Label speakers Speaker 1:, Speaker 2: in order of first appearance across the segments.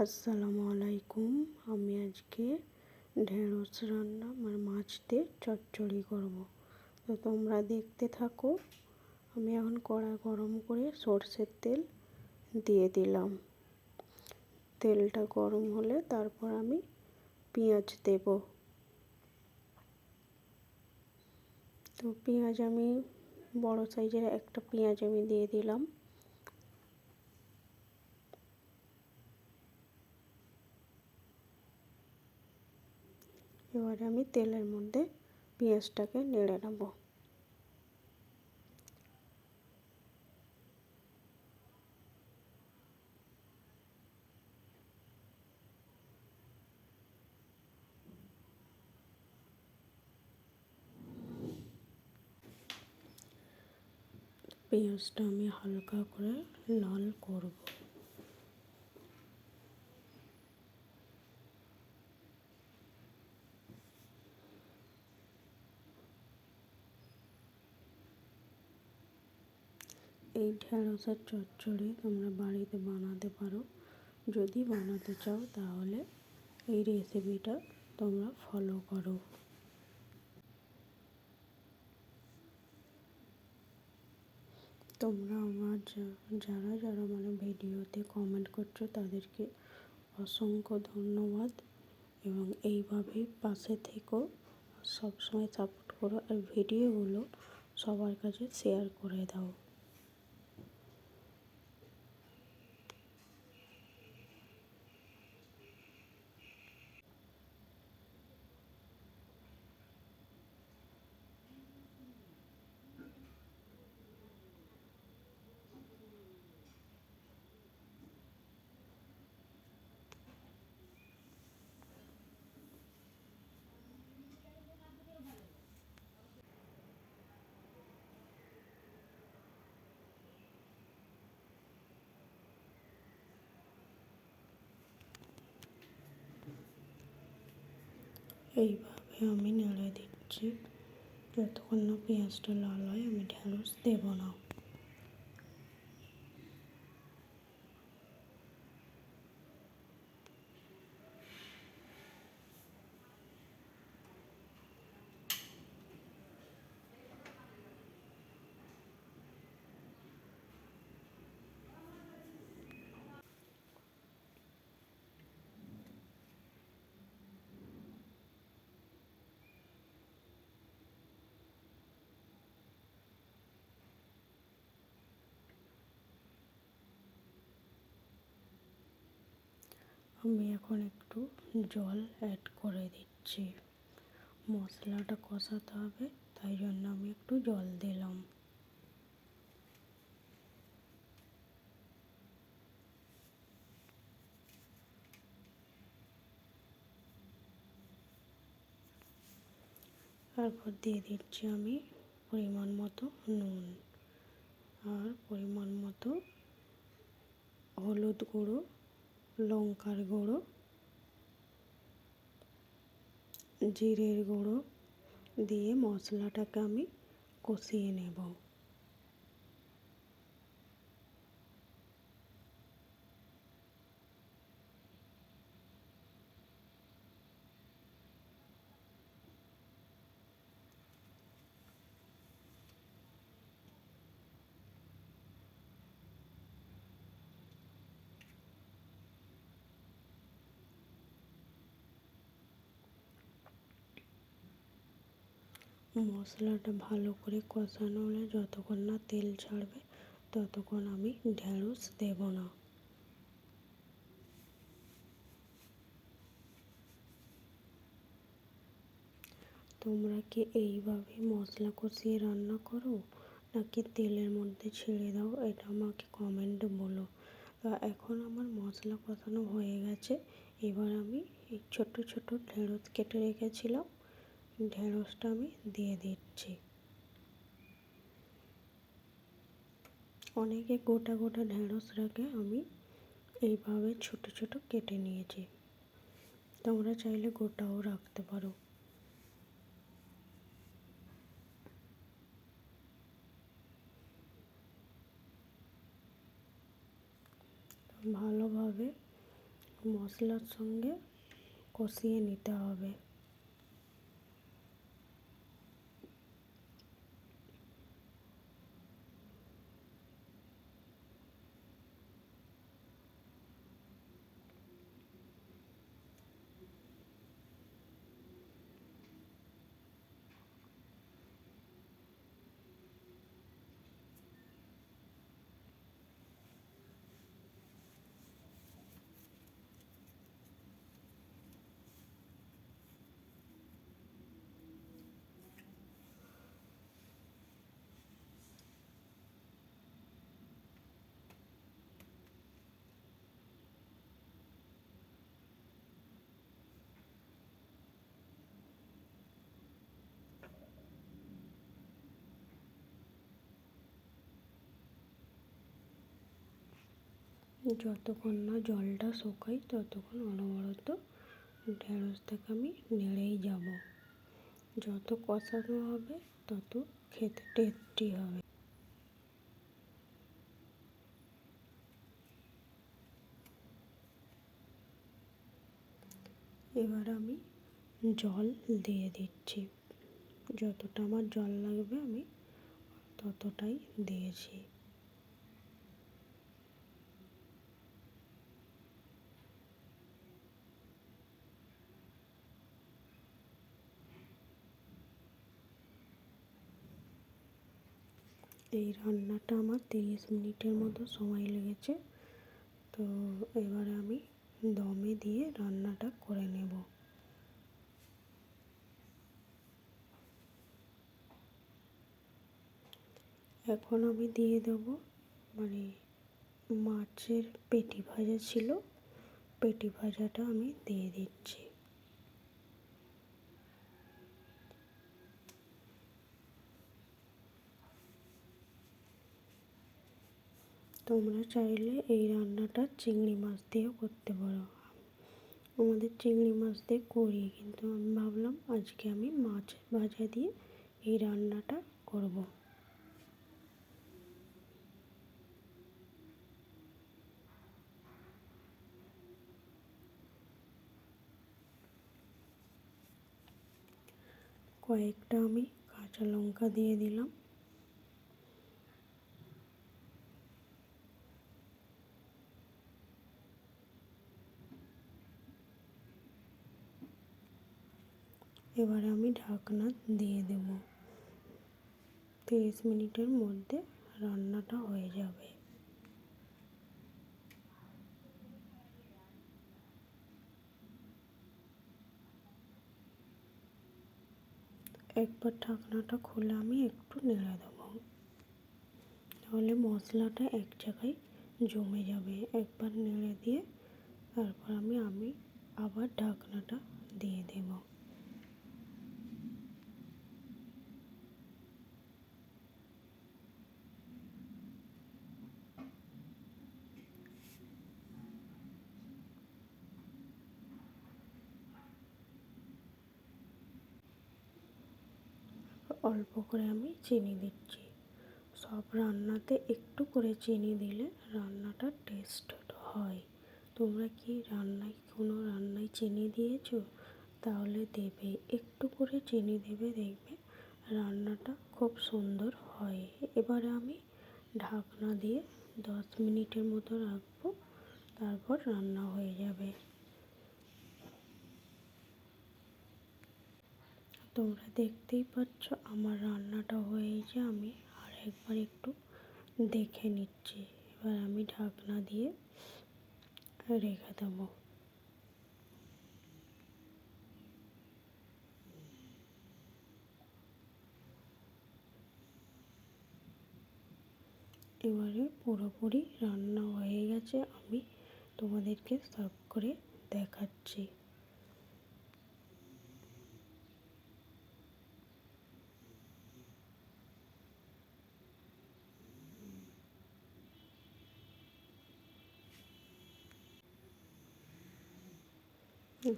Speaker 1: আসসালামু আলাইকুম। আমি আজকে ঢেঁড়স রান্না মাছ দিয়ে চচ্চড়ি করব। তো তোমরা দেখতে থাকো। আমি এখন কড়া গরম করে সরষের তেল দিয়ে দিলাম। তেলটা গরম হলে তারপর আমি পেঁয়াজ দেব। তো পেঁয়াজ আমি বড় সাইজের একটা পেঁয়াজ আমি দিয়ে দিলাম। এবারে আমি তেলের মধ্যে পেঁয়াজটাকে নেড়ে নেব। পেঁয়াজটা আমি হালকা করে লাল করব। এই ঢেঁড়সের চচ্চড়ি তোমরা বাড়িতে বানাতে পারো। যদি বানাতে চাও তাহলে এই রেসিপিটা তোমরা ফলো করো। তোমরা আমার যারা যারা ভিডিওতে কমেন্ট করছো তাদেরকে অসংখ্য ধন্যবাদ, এবং এইভাবেই পাশে থেকো, সবসময় সাপোর্ট করো, আর ভিডিওগুলো সবার কাছে শেয়ার করে দাও। এইভাবে আমি নেড়ে দিচ্ছি যতক্ষণ না পেঁয়াজটা লাল হয়। আমি ঢেঁড়স দেব না। আমি এখন একটু জল অ্যাড করে দিচ্ছি। মশলাটা কষাতে হবে, তাই জন্য আমি একটু জল দিলাম। তারপর দিয়ে দিচ্ছি আমি পরিমাণ মতো নুন, আর পরিমাণ মতো হলুদ গুঁড়ো, লঙ্কার গুঁড়ো, জিরের গুঁড়ো দিয়ে মশলাটাকে আমি কষিয়ে নেব। মশলাটা ভালো করে কষানো হলে, যতক্ষণ না তেল ছাড়বে ততক্ষণ আমি ঢেঁড়স দেব না। তোমরা কি এইভাবে মশলা কষিয়ে রান্না করো, নাকি তেলের মধ্যে ছেড়ে দাও? এটা আমাকে কমেন্টে বলো। তা এখন আমার মশলা কষানো হয়ে গেছে। এবার আমি এই ছোট ছোট ঢেঁড়স কেটে রেখেছিলাম, ঢেঁড়সটা আমি দিয়ে দিচ্ছি। অনেকে গোটা গোটা ঢেঁড়স রাখে, আমি এইভাবে ছোট ছোট কেটে নিয়েছি। তোমরা চাইলে গোটাও রাখতে পারো। ভালোভাবে মশলার সঙ্গে কষিয়ে নিতে হবে। যতক্ষণ না জলটা শুকায় ততক্ষণ অনবরত ঢেঁড়সটাকে আমি নেড়েই যাব। যত কষানো হবে তত খেতে টেস্টি হবে। এবার আমি জল দিয়ে দিচ্ছি। যতটা আমার জল লাগবে আমি ততটাই দিয়েছি। এই রান্নাটা আমার 30 মিনিটের মতো সময় লেগেছে। তো এবারে আমি দমে দিয়ে রান্নাটা করে নেব। এখন আমি দিয়ে দেবো মাছের পেটি ভাজা ছিল, পেটি ভাজাটা আমি দিয়ে দিচ্ছি। তোমরা চাইলে এই রান্নাটা চিংড়ি মাছ দিয়েও করতে পারো। আমাদের চিংড়ি মাছ দিয়ে করি, কিন্তু আমি ভাবলাম আজকে আমি মাছ ভাজা দিয়ে এই রান্নাটা করব। কয়েকটা আমি কাঁচা লঙ্কা দিয়ে দিলাম। এবারে আমি ঢাকনা দিয়ে দেব। 30 মিনিটের মধ্যে রান্নাটা হয়ে যাবে। একবার ঢাকনাটা খুলে আমি একটু নেড়ে দেবো, তাহলে মশলাটা এক জায়গায় জমে যাবে। একবার নেড়ে দিয়ে তারপর আমি আবার ঢাকনাটা দিয়ে দেব। অল্প করে আমি চিনি দিচ্ছি। সব রান্নাতে একটু করে চিনি দিলে রান্নাটা টেস্ট হয়। তোমরা কি কোনো রান্নায় চিনি দিয়েছো? তাহলে দেবে, একটু করে চিনি দেবে, দেখবে রান্নাটা খুব সুন্দর হয়। এবারে আমি ঢাকনা দিয়ে 10 মিনিটের মতো রাখবো, তারপর রান্না হয়ে যাবে। তোমরা দেখতেই পাচ্ছ আমার রান্নাটা হয়েছে। আমি আর একবার একটু দেখে নিচ্ছি। এবার আমি ঢাকনা দিয়ে রেখে দেবো। এবারে পুরোপুরি রান্না হয়ে গেছে, আমি তোমাদেরকে সার্ভ করে দেখাচ্ছি।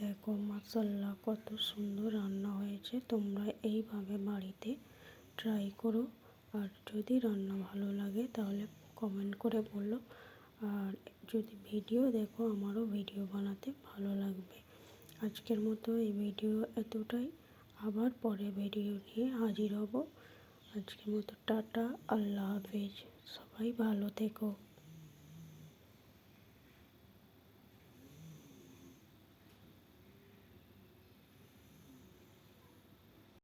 Speaker 1: দেখো মাশাআল্লাহ কত সুন্দর রান্না হয়েছে। তোমরা এইভাবে বাড়িতে ট্রাই করো। আর যদি রান্না ভালো লাগে তাহলে কমেন্ট করে বলো। আর যদি ভিডিও দেখো আমারও ভিডিও বানাতে ভালো লাগবে। আজকের মতো এই ভিডিও এতটাই, আবার পরে ভিডিও নিয়ে হাজির হব। আজকের মতো টাটা, আল্লাহ হাফেজ, সবাই ভালো থেকো।